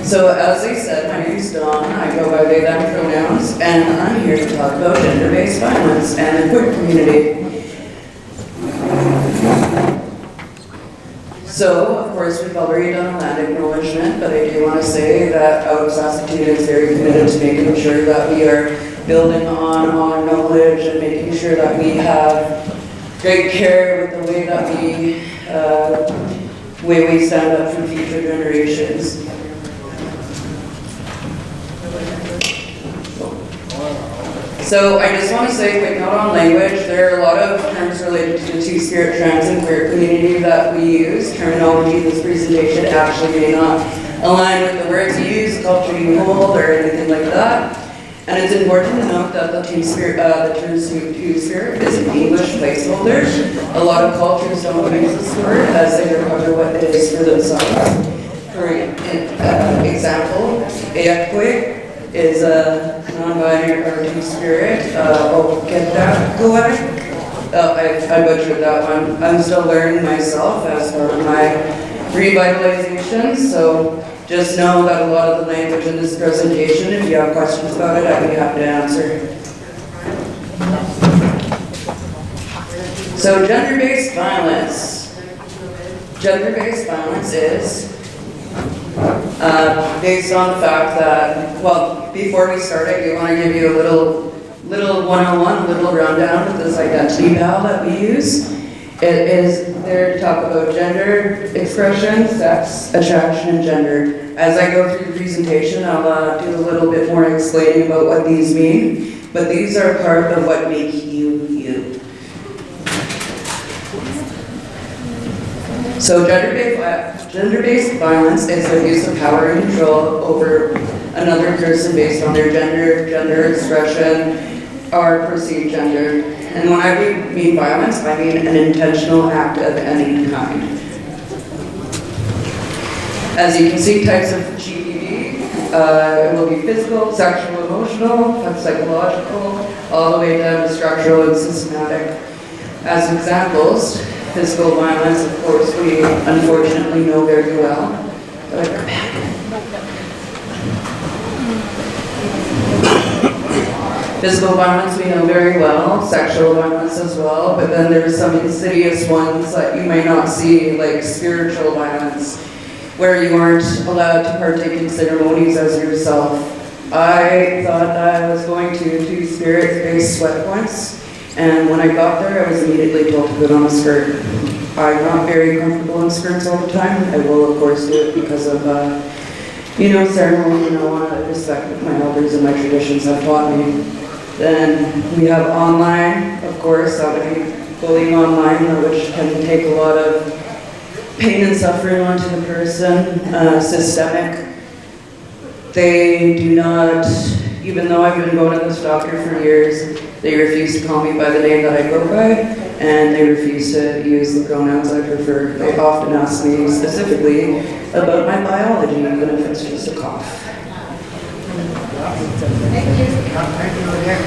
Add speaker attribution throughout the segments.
Speaker 1: So as I said, my name's Dawn, I go by they, them pronouns, and I'm here to talk about gender-based violence and the queer community. So, of course, we've already done a land acknowledgement, but I do want to say that out of Saskatoon is very committed to making sure that we are building on our knowledge and making sure that we have great care with the way that we stand up for future generations. So I just want to say a quick note on language. There are a lot of terms related to the Two-Spirit, trans, and queer community that we use. Terminology in this presentation actually may not align with the words used, culture you hold, or anything like that. And it's important to note that the term Two-Spirit is an English placeholder. A lot of cultures don't use this word as they recover what it is for themselves. For example, Denkiw is a non-binary or Two-Spirit. I butchered that one. I'm still learning myself as part of my revitalization, so just know that a lot of the language in this presentation, if you have questions about it, I'd be happy to answer. So gender-based violence. Gender-based violence is based on the fact that, well, before we start, I do want to give you a little 101, a little rundown of this identity pal that we use. It is there to talk about gender, expression, sex, attraction, and gender. As I go through the presentation, I'll do a little bit more explaining about what these mean, but these are part of what make you, you. So gender-based violence is the use of power and control over another person based on their gender expression, or perceived gender. And when I mean violence, I mean an intentional act of any kind. As you can see, types of GBV, it will be physical, sexual, emotional, psychological, all the way down to structural and systematic. As examples, physical violence, of course, we unfortunately know very well. Physical violence we know very well, sexual violence as well, but then there's some insidious ones that you may not see, like spiritual violence, where you aren't allowed to partake in ceremonies as yourself. I thought I was going to do spirit-based sweat once, and when I got there, I was immediately told to put on a skirt. I'm not very comfortable in skirts all the time. I will, of course, do it because of, ceremony, and I want to respect what my elders and my traditions have taught me. Then we have online, of course, that would be bullying online, which can take a lot of pain and suffering onto the person. Systemic. They do not, even though I've been going to this doctor for years, they refuse to call me by the name that I go by, and they refuse to use the pronouns I prefer. They often ask me specifically about my biology, even if it's just a cough.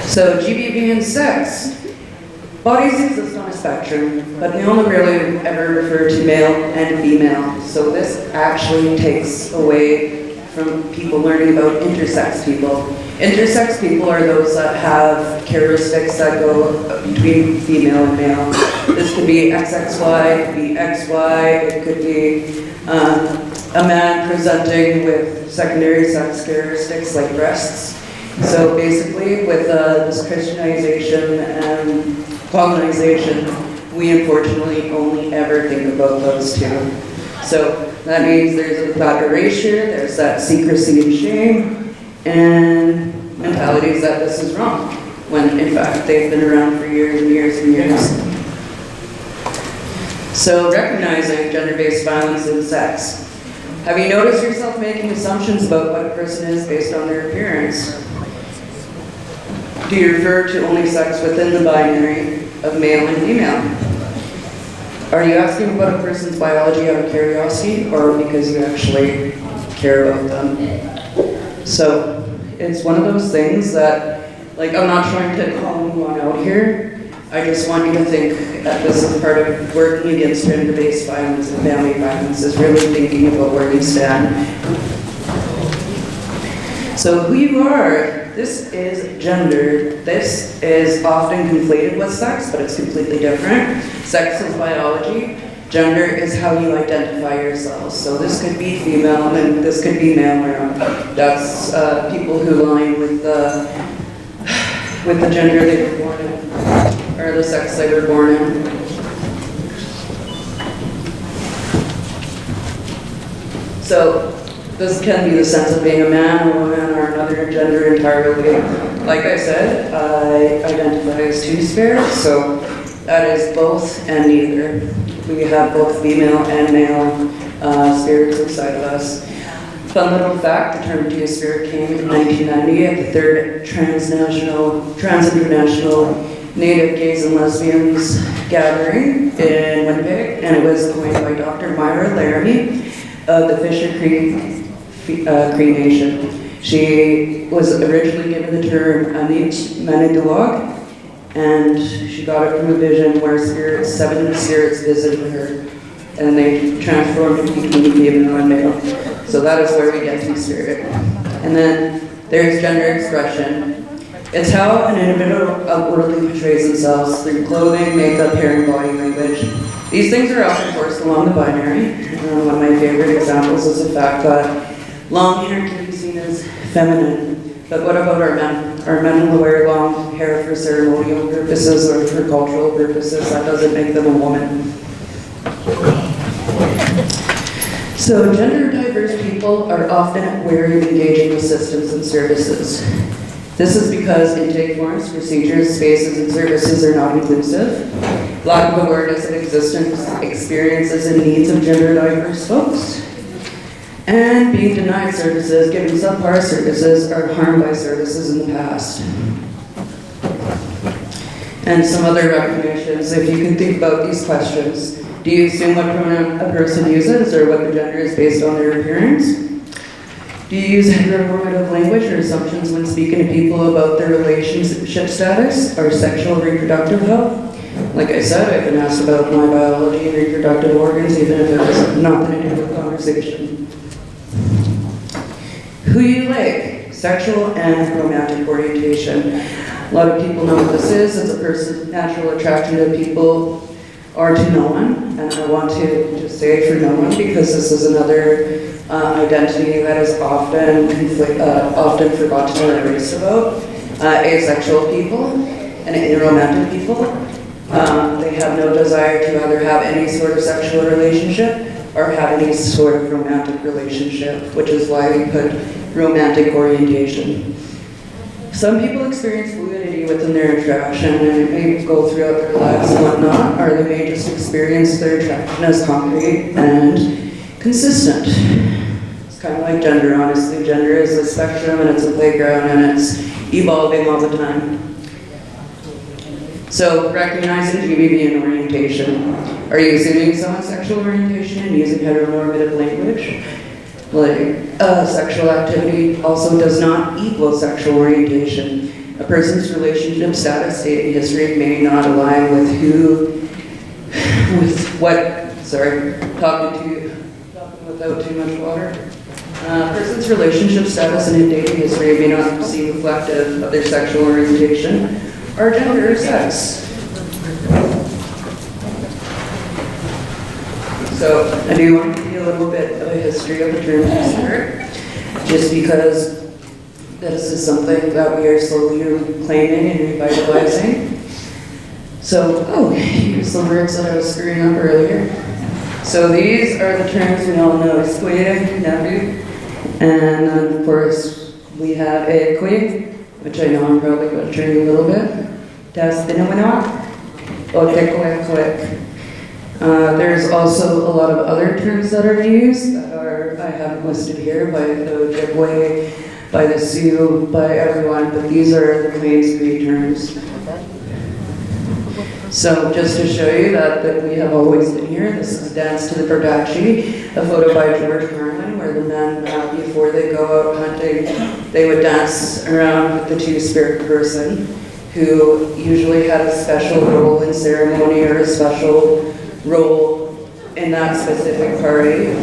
Speaker 1: So GBV and sex. Bodies exist on a spectrum, but they only really ever refer to male and female. So this actually takes away from people learning about intersex people. Intersex people are those that have characteristics that go between female and male. This could be XXY, it could be XY, it could be a man presenting with secondary sex characteristics like breasts. So basically, with this Christianization and colonization, we unfortunately only ever think about those two. So that means there's that erasure, there's that secrecy and shame, and mentalities that this is wrong, when in fact they've been around for years and years and years. So recognizing gender-based violence in sex. Have you noticed yourself making assumptions about what a person is based on their appearance? Do you refer to only sex within the binary of male and female? Are you asking about a person's biology out of curiosity or because you actually care about them? So it's one of those things that, like, I'm not trying to call anyone out here. I just want you to think that this is part of working against gender-based violence and family violence, is really thinking about where you stand. So who you are, this is gender. This is often conflated with sex, but it's completely different. Sex is biology. Gender is how you identify yourselves. So this could be female and this could be male or not. That's people who align with the gender they were born in, or the sex they were born in. So this can be the sense of being a man, a woman, or another gender entirely. Like I said, I identify as two-spirit, so that is both and neither. We have both female and male spirits inside of us. Fun little fact, the term two-spirit came in 1990 at the third Trans-International Native Gays and Lesbians Gathering in Winnipeg, and it was coined by Dr. Myra Laramie of the Fisher Cree Nation. She was originally given the term Meadow, and she got it from a vision where seven spirits visited her, and they transformed into between female and male. So that is where we get to spirit. And then there's gender expression. It's how an individual outwardly portrays themselves through clothing, makeup, hair, and body language. These things are often forced along the binary. One of my favorite examples is the fact that long hair can be seen as feminine. But what about our men? Our men will wear long hair for ceremonial purposes or for cultural purposes. That doesn't make them a woman. So gender diverse people are often wary of engaging with systems and services. This is because intake forms, procedures, spaces, and services are not inclusive. Lack of awareness of existence, experiences, and needs of gender diverse folks. And being denied services, given subpar services, or harmed by services in the past. And some other recognitions, if you can think about these questions. Do you assume what pronoun a person uses or what the gender is based on their appearance? Do you use heteronormative language or assumptions when speaking to people about their relationship status or sexual reproductive health? Like I said, I've been asked about my biology and reproductive organs, even if it was nothing to do with conversation. Who you like, sexual and romantic orientation. A lot of people know what this is. It's a person's natural attraction to people or to no one. And I want to just say it for no one because this is another identity that is often forgotten or erased about. Asexual people and aromantic people. They have no desire to either have any sort of sexual relationship or have any sort of romantic relationship, which is why we put romantic orientation. Some people experience fluidity within their attraction, and it may go throughout their lives and whatnot, or they may just experience their attraction as concrete and consistent. It's kind of like gender, honestly. Gender is a spectrum, and it's a playground, and it's evolving all the time. So, recognizing GBV and orientation. Are you assuming someone's sexual orientation and using heteronormative language? Like, sexual activity also does not equal sexual orientation. A person's relationship status, state, and history may not align talking without too much water. A person's relationship status and dating history may not seem reflective of their sexual orientation or gender or sex. So I do want to give you a little bit of a history of the term two-spirit, just because this is something that we are slowly reclaiming and revitalizing. So, here's the words that I was screwing up earlier. So these are the terms we all know: squid, nabu, and then of course we have a quid, which I know I'm probably butchering a little bit. Das Dinawina, Otekoekoek. There's also a lot of other terms that are used that I haven't listed here by the Ojibwe, by the Sioux, by everyone, but these are the Plains Cree terms. So just to show you that we have always been here, this is Dance to the Bardachi, a photo by George Carlin, where the men, before they go out hunting, they would dance around with the two-spirit person, who usually had a special role in ceremony or a special role in that specific party.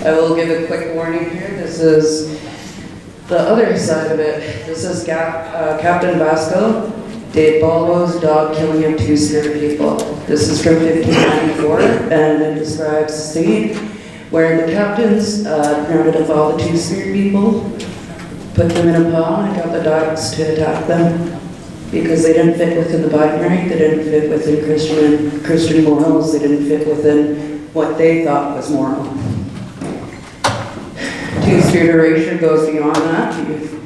Speaker 1: I will give a quick warning here. This is the other side of it. This is Captain Vasco de Balbo's dog killing of two-spirit people. This is from 1594, and it describes a scene where the captains rounded up all the two-spirit people, put them in a pond, and got the dogs to attack them because they didn't fit within the binary, they didn't fit within Christian morals, they didn't fit within what they thought was moral. Two-spirit erasure goes beyond that,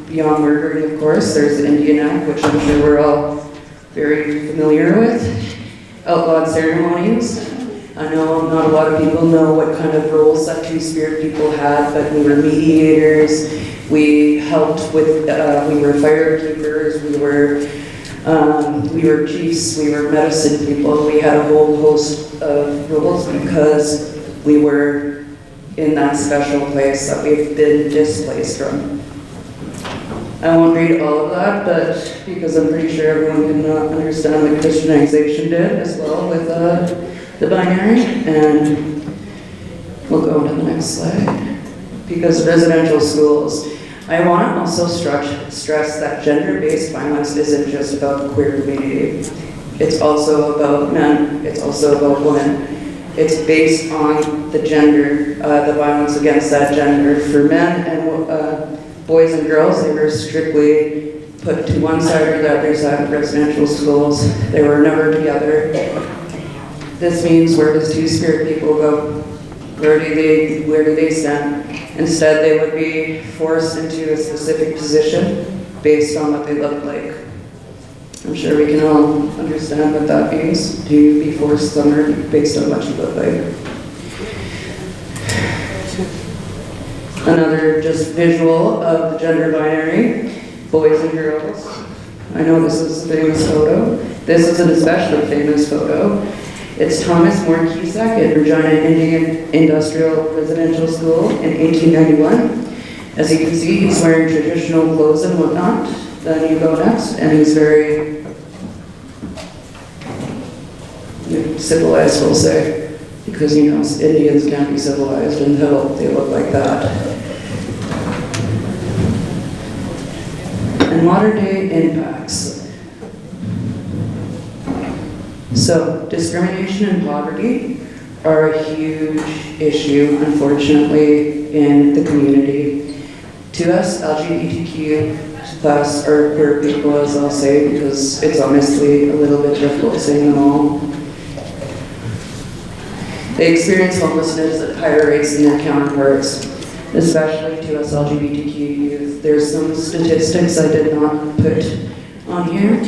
Speaker 1: beyond murdering, of course. There's the Indian Act, which I'm sure we're all very familiar with. Outlawed ceremonies. I know not a lot of people know what kind of roles that two-spirit people had, but we were mediators, we helped with, we were firekeepers, we were chiefs, we were medicine people. We had a whole host of roles because we were in that special place that we've been displaced from. I won't read all of that, but because I'm pretty sure everyone can understand what Christianization did as well with the binary, and we'll go on to the next slide. Because residential schools, I want to also stress that gender-based violence isn't just about the queer community. It's also about men, it's also about women. It's based on the gender, the violence against that gender. For men and boys and girls, they were strictly put to one side or the other side of residential schools. They were never together. This means, where does two-spirit people go? Where do they stand? Instead, they would be forced into a specific position based on what they look like. I'm sure we can all understand what that means, to be forced somewhere based on what you look like. Another just visual of the gender binary, boys and girls. I know this is a famous photo. This is an especially famous photo. It's Thomas More Cusack at Regina Indian Industrial Residential School in 1891. As you can see, he's wearing traditional clothes and whatnot. Then you go next, and he's very civilized, we'll say, because you know Indians can't be civilized until they look like that. And modern day impacts. So, discrimination and poverty are a huge issue, unfortunately, in the community. To us, LGBTQ plus, or queer people, as I'll say, because it's honestly a little bit difficult saying them all. They experience homelessness at higher rates than their counterparts, especially to us LGBTQ youth. There's some statistics I did not put on here,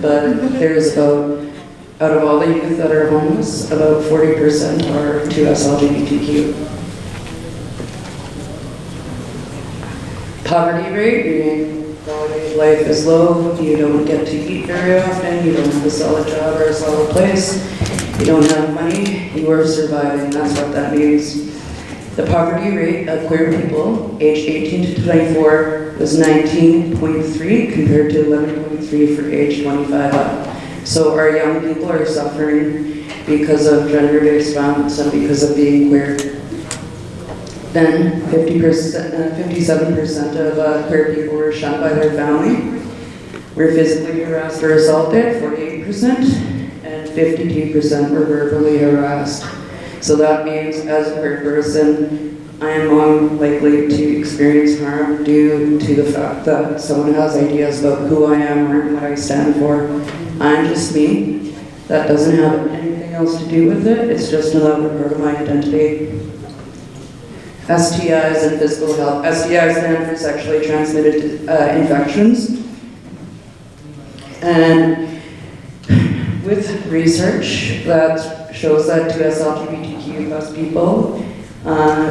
Speaker 1: but there's about, out of all the youth that are homeless, about 40% are to us LGBTQ. Poverty rate, meaning quality of life is low, you don't get to eat very often, you don't have a solid job or a solid place, you don't have money, you are surviving, that's what that means. The poverty rate of queer people aged 18 to 24 was 19.3 compared to 11.3 for age 25 up. So our young people are suffering because of gender-based violence and because of being queer. Then 57% of queer people were shunned by their family, were physically harassed or assaulted, 48%, and 52% were verbally harassed. So that means, as a queer person, I am more likely to experience harm due to the fact that someone has ideas about who I am or what I stand for. I'm just me. That doesn't have anything else to do with it. It's just another part of my identity. STIs and physical health. STIs stand for sexually transmitted infections. And with research that shows that 2S LGBTQ plus people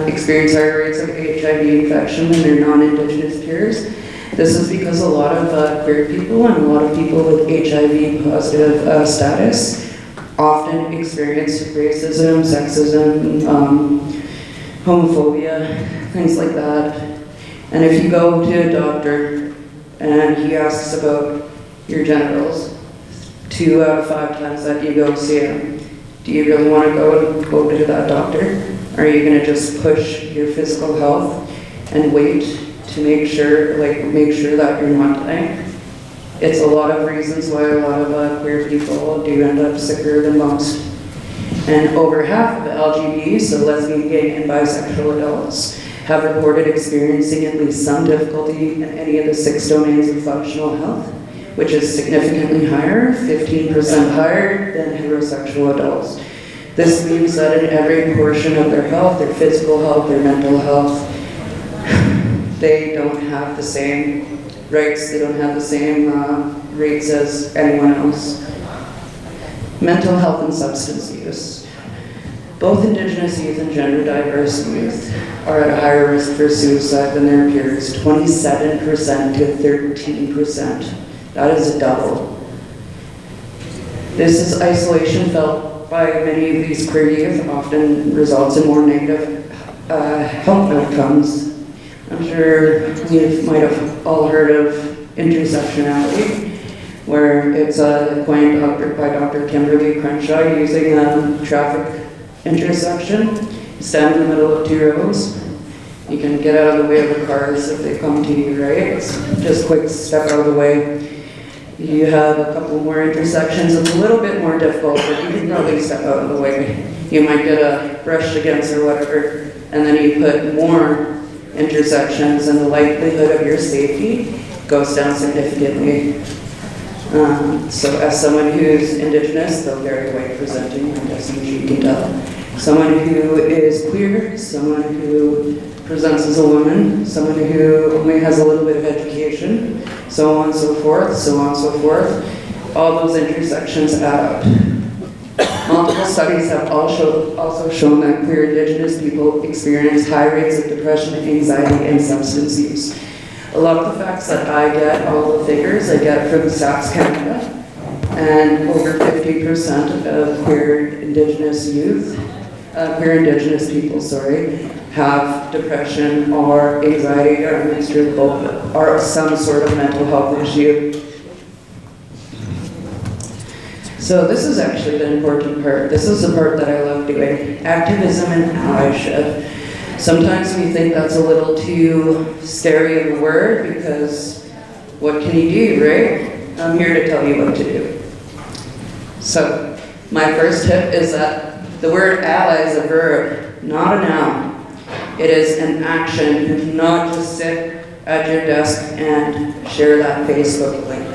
Speaker 1: experience higher rates of HIV infection than their non-Indigenous peers. This is because a lot of queer people and a lot of people with HIV positive status often experience racism, sexism, homophobia, things like that. And if you go to a doctor and he asks about your genitals, 2 out of 5 times that you go see him, Do you really want to go to that doctor? Are you going to just push your physical health and wait to make sure that you're not dying? It's a lot of reasons why a lot of queer people do end up sicker than most. And over half of the LGBT, so lesbian, gay, and bisexual adults, have reported experiencing at least some difficulty in any of the 6 domains of functional health, which is significantly higher, 15% higher than heterosexual adults. This means that in every portion of their health, their physical health, their mental health, they don't have the same rights, they don't have the same rates as anyone else. Mental health and substance use. Both Indigenous youth and gender diverse youth are at a higher risk for suicide than their peers, 27% to 13%. That is a double. This is isolation felt by many of these queer youth, often results in more negative health outcomes. I'm sure you might have all heard of intersectionality, where it's coined by Dr. Kimberly Crenshaw using a traffic intersection. You stand in the middle of 2 roads. You can get out of the way of the cars if they come to you, right? It's just quick step out of the way. You have a couple more intersections. It's a little bit more difficult, but you can probably step out of the way. You might get brushed against or whatever, and then you put more intersections and the likelihood of your safety goes down significantly. So as someone who's Indigenous, though very white presenting, I guess you can tell, someone who is queer, someone who presents as a woman, someone who only has a little bit of education, so on and so forth, so on and so forth, all those intersections add up. Multiple studies have also shown that queer Indigenous people experience high rates of depression, anxiety, and substance use. A lot of the facts that I get, all the figures I get from Stats Canada, and over 50% of queer Indigenous people, have depression or anxiety or a mixture of both, or some sort of mental health issue. So this is actually the important part. This is the part that I love doing, activism and allyship. Sometimes we think that's a little too scary of a word because what can you do, right? I'm here to tell you what to do. So my first tip is that the word ally is a verb, not a noun. It is an action. You cannot just sit at your desk and share that Facebook link.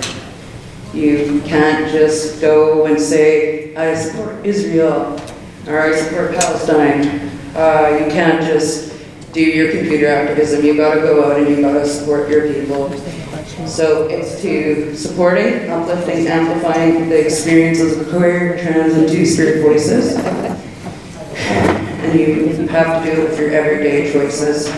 Speaker 1: You can't just go and say, I support Israel, or I support Palestine. You can't just do your computer activism. You gotta go out and you gotta support your people. So it's to supporting, uplifting, amplifying the experiences of queer, trans, and two-spirit voices. And you have to do it with your everyday choices.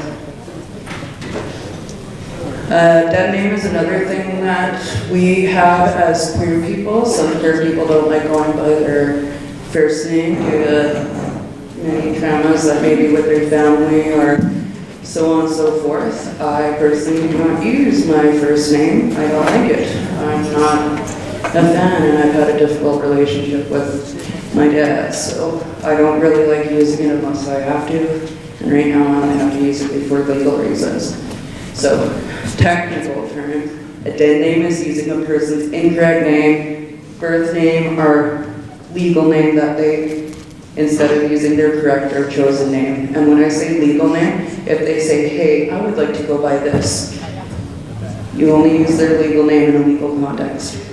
Speaker 1: Dead name is another thing that we have as queer people. Some queer people don't like going by their first name due to many traumas that may be with their family or so on and so forth. I personally do not use my first name. I don't like it. I'm not a fan, and I've had a difficult relationship with my dad, so I don't really like using it unless I have to. And right now I have to use it for legal reasons. So, technical term, a dead name is using a person's incorrect name, birth name, or legal name that they, instead of using their correct or chosen name. And when I say legal name, if they say, hey, I would like to go by this, you only use their legal name in a legal context.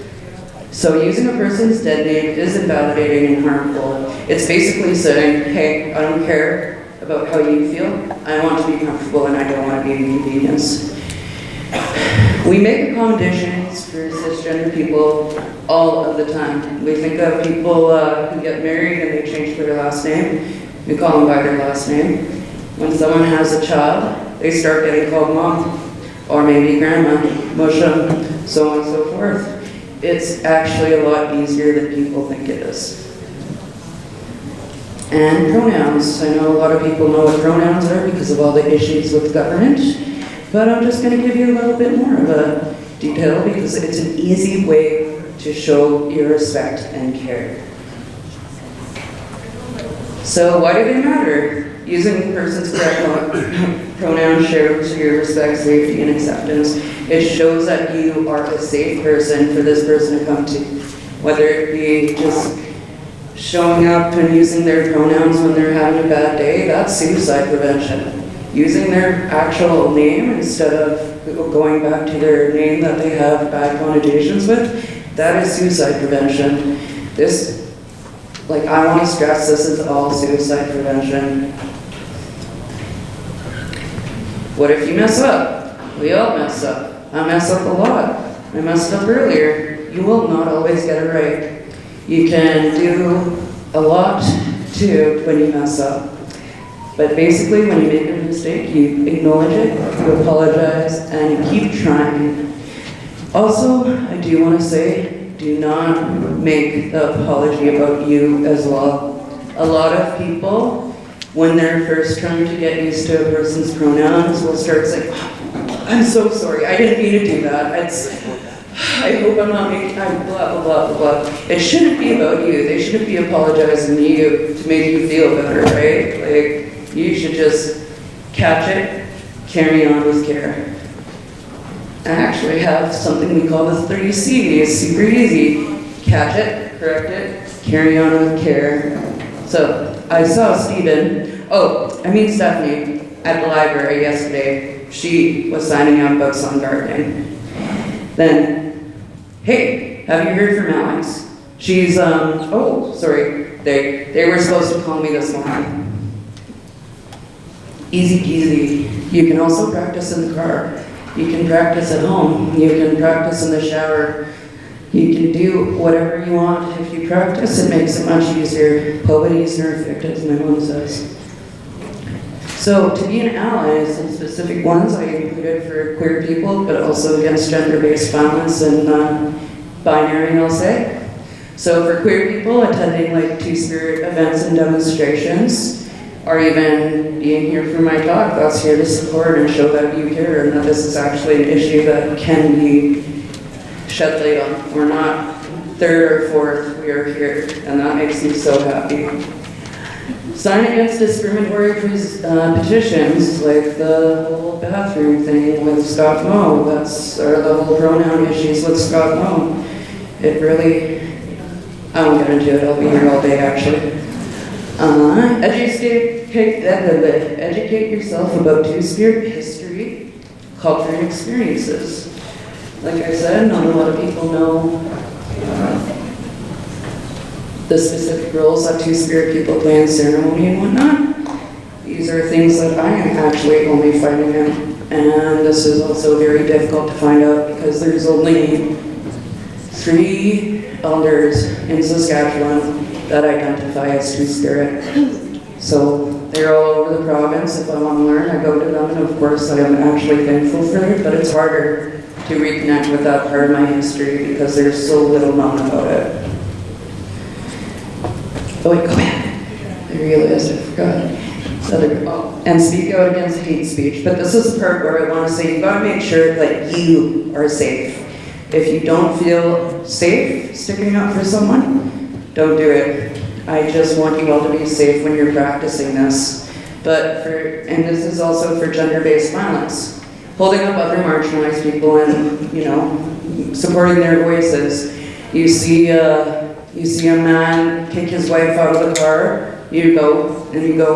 Speaker 1: So using a person's dead name is invalidating and harmful. It's basically saying, hey, I don't care about how you feel. I want to be comfortable and I don't want to be an inconvenience. We make accommodations for cisgender people all of the time. We think of people who get married and they change their last name. We call them by their last name. When someone has a child, they start getting called mom, or maybe grandma, mushum, so on and so forth. It's actually a lot easier than people think it is. And pronouns. I know a lot of people know what pronouns are because of all the issues with government, but I'm just going to give you a little bit more of a detail because it's an easy way to show your respect and care. So why do they matter? Using the person's correct pronouns shows your respect, safety, and acceptance. It shows that you are a safe person for this person to come to. Whether it be just showing up and using their pronouns when they're having a bad day, that's suicide prevention. Using their actual name instead of going back to their name that they have bad connotations with, that is suicide prevention. I want to stress, this is all suicide prevention. What if you mess up? We all mess up. I mess up a lot. I messed up earlier. You will not always get it right. You can do a lot too when you mess up. But basically, when you make a mistake, you acknowledge it, you apologize, and you keep trying. Also, I do want to say, do not make the apology about you as well. A lot of people, when they're first trying to get used to a person's pronouns, will start saying, I'm so sorry, I didn't mean to do that. I hope I'm not making, blah, blah, blah, blah, blah. It shouldn't be about you. They shouldn't be apologizing to you to make you feel better, right? You should just catch it, carry on with care. I actually have something we call the 3 C's, super easy. Catch it, correct it, carry on with care. So, I saw Stephanie, at the library yesterday. She was signing up about sun gardening. Then, hey, have you heard from Alex? She's, they were supposed to call me this morning. Easy peasy. You can also practice in the car. You can practice at home. You can practice in the shower. You can do whatever you want. If you practice, it makes it much easier. Poverty's nerfed, as my mom says. So to be an ally, some specific ones I included for queer people, but also against gender-based violence and binary, I'll say. So for queer people, attending Two-Spirit events and demonstrations, or even being here for my talk, that's here to support and show that you care and that this is actually an issue that can be shed light on. We're not third or fourth, we are here, and that makes me so happy. Sign against discriminatory petitions, like the whole bathroom thing with Scott Moe, or the whole pronoun issues with Scott Moe. It really, I won't get into it, I'll be here all day actually. Educate yourself about Two-Spirit history, culture, and experiences. Like I said, not a lot of people know the specific roles that Two-Spirit people play in ceremony and whatnot. These are things that I am actually only finding out. And this is also very difficult to find out because there's only 3 elders in Saskatchewan that identify as Two-Spirit. So they're all over the province. If I want to learn, I go to them, and of course I am actually thankful for it, but it's harder to reconnect with that part of my history because there's so little known about it. Oh wait, go back. I realized I forgot. And speak out against hate speech. But this is the part where I want to say you got to make sure that you are safe. If you don't feel safe sticking up for someone, don't do it. I just want you all to be safe when you're practicing this. And this is also for gender-based violence. Holding up other marginalized people and, supporting their voices. You see a man kick his wife out of the car, you go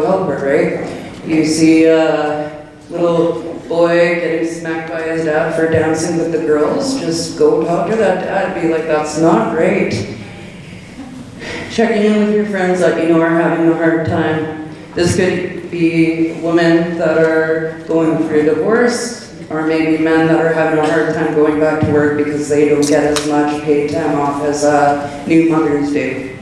Speaker 1: help her, right? You see a little boy getting smacked by his dad for dancing with the girls, just go talk to that dad and be like, that's not right. Checking in with your friends that you know are having a hard time. This could be women that are going through a divorce, or maybe men that are having a hard time going back to work because they don't get as much paid time off as new mothers do.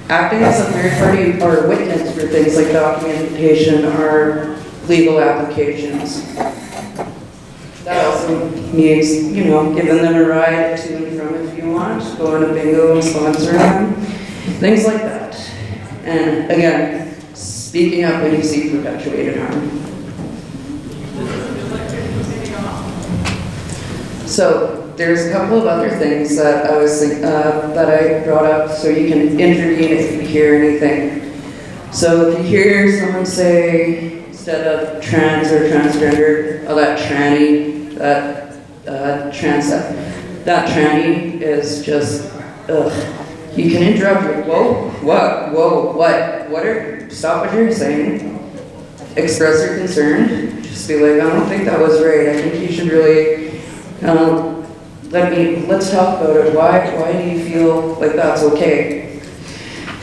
Speaker 1: Acting as a third party or witness for things like documentation or legal applications. That also means, giving them a ride to and from if you want, going to bingo and sponsoring them, things like that. And again, speaking up when you see perpetuated harm. So there's a couple of other things that I brought up so you can intervene if you hear anything. So if you hear someone say, instead of trans or transgender, oh, that tranny, that tranny is just, ugh. You can interrupt your, stop what you're saying, express your concern, just be like, I don't think that was right, I think you should really, let's talk about it, why do you feel like that's okay?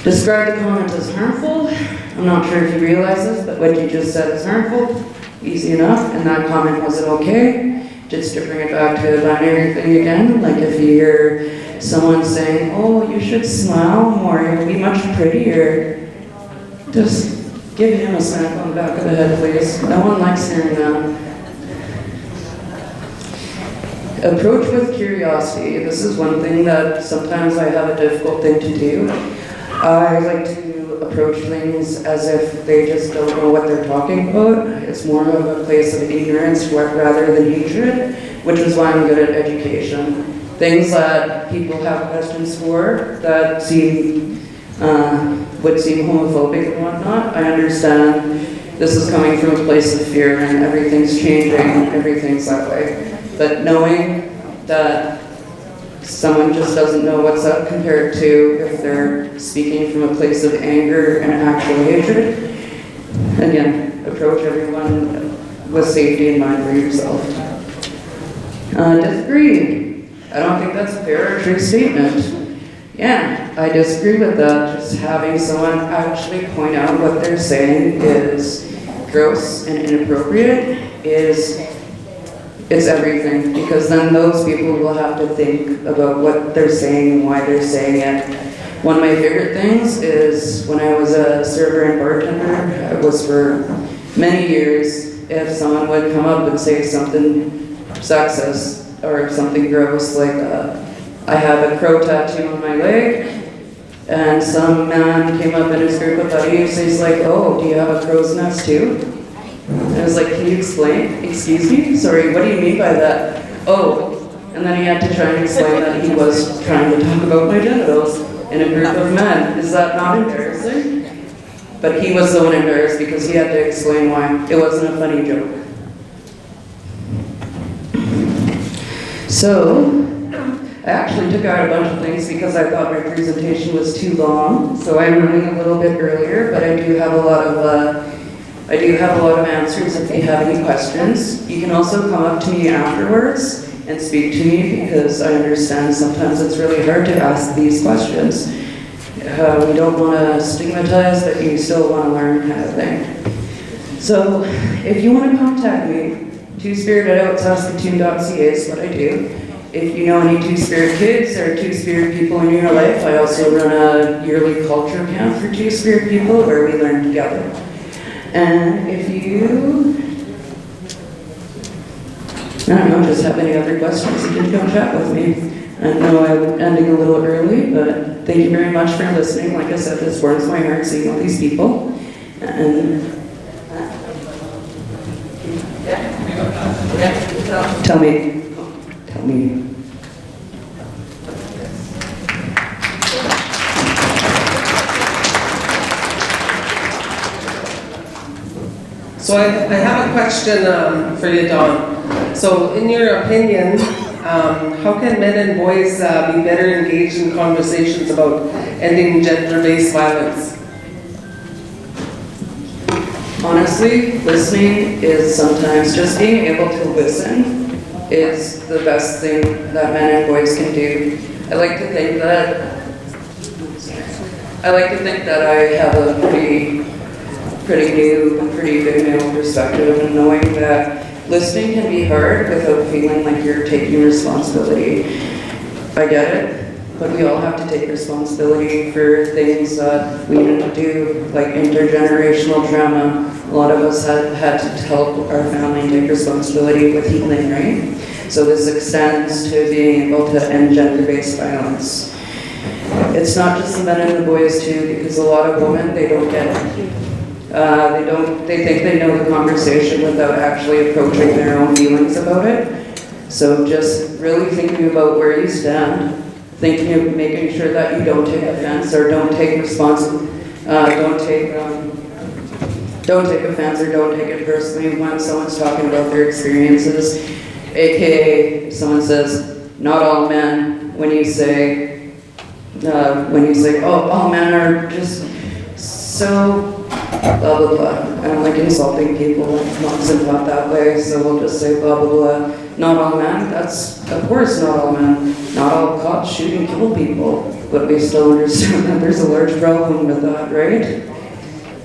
Speaker 1: Describe the comment as harmful. I'm not sure if you realize this, but what you just said is harmful, easy enough, and that comment was it okay? Just to bring it back to the binary thing again, like if you hear someone saying, oh, you should smile more, you'll be much prettier. Just give him a smack on the back of the head, please. No one likes hearing that. Approach with curiosity. This is one thing that sometimes I have a difficult thing to do. I like to approach things as if they just don't know what they're talking about. It's more of a place of ignorance rather than hatred, which is why I'm good at education. Things that people have questions for that would seem homophobic and whatnot, I understand this is coming from a place of fear and everything's changing and everything's that way. But knowing that someone just doesn't know what's up compared to if they're speaking from a place of anger and actual hatred, again, approach everyone with safety in mind for yourself. Disagree. I don't think that's a fair or true statement. Yeah, I disagree with that. Just having someone actually point out what they're saying is gross and inappropriate it's everything, because then those people will have to think about what they're saying and why they're saying it. One of my favorite things is when I was a server and bartender, it was for many years, if someone would come up and say something sexist or something gross, like I have a crow tattoo on my leg, and some man came up in his group of buddies, he's like, oh, do you have a crow's nest too? I was like, can you explain? Excuse me? Sorry, what do you mean by that? Oh, and then he had to try and explain that he was trying to talk about my genitals in a group of men. Is that not embarrassing? But he was the one embarrassed because he had to explain why. It wasn't a funny joke. So, I actually took out a bunch of things because I thought my presentation was too long. So I'm running a little bit earlier, but I do have a lot of answers if you have any questions. You can also come up to me afterwards and speak to me because I understand sometimes it's really hard to ask these questions. We don't want to stigmatize, but you still want to learn kind of thing. So if you want to contact me, twospirit@saskatoon.ca is what I do. If you know any Two-Spirit kids or Two-Spirit people in your life, I also run a yearly culture camp for Two-Spirit people where we learn together. And if you, I don't know, just have any other questions, you can come chat with me. I know I'm ending a little early, but thank you very much for listening. Like I said, this warms my heart seeing all these people. And tell me.
Speaker 2: So I have a question for you, Dawn. So in your opinion, how can men and boys be better engaged in conversations about ending gender-based violence?
Speaker 1: Honestly, listening is sometimes just being able to listen is the best thing that men and boys can do. I like to think that I have a pretty new and pretty good male perspective, and knowing that listening can be hard without feeling like you're taking responsibility. I get it, but we all have to take responsibility for things that we didn't do, like intergenerational trauma. A lot of us had to help our family take responsibility with healing, right? So this extends to being able to end gender-based violence. It's not just the men and the boys too, because a lot of women, they don't get it. They think they know the conversation without actually approaching their own feelings about it. So just really thinking about where you stand, thinking of making sure that you don't take offense or don't take don't take offense or don't take it personally when someone's talking about their experiences. AKA, if someone says, not all men, when you say, oh, all men are just so blah, blah, blah. And I'm like insulting people, monks and taught that way, so we'll just say blah, blah, blah. Not all men, that's, of course, not all men. Not all cops shoot and kill people, but we still understand that there's a large problem with that, right?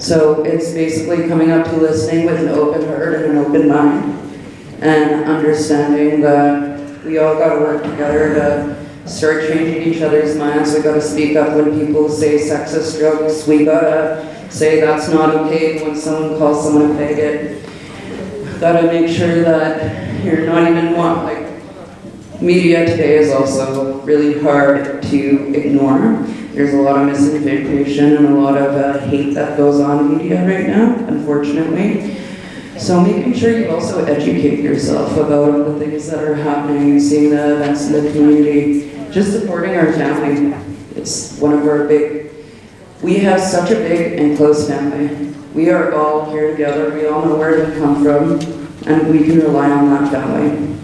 Speaker 1: So it's basically coming up to listening with an open heart and an open mind, and understanding that we all gotta work together to start changing each other's minds. We gotta speak up when people say sexist jokes. We gotta say that's not okay when someone calls someone a faggot. Gotta make sure that you're not even like, media today is also really hard to ignore. There's a lot of misinformation and a lot of hate that goes on in media right now, unfortunately. So making sure you also educate yourself about the things that are happening, seeing the events in the community, just supporting our family. It's one of our we have such a big and close family. We are all here together, we all know where we come from, and we can rely on that family.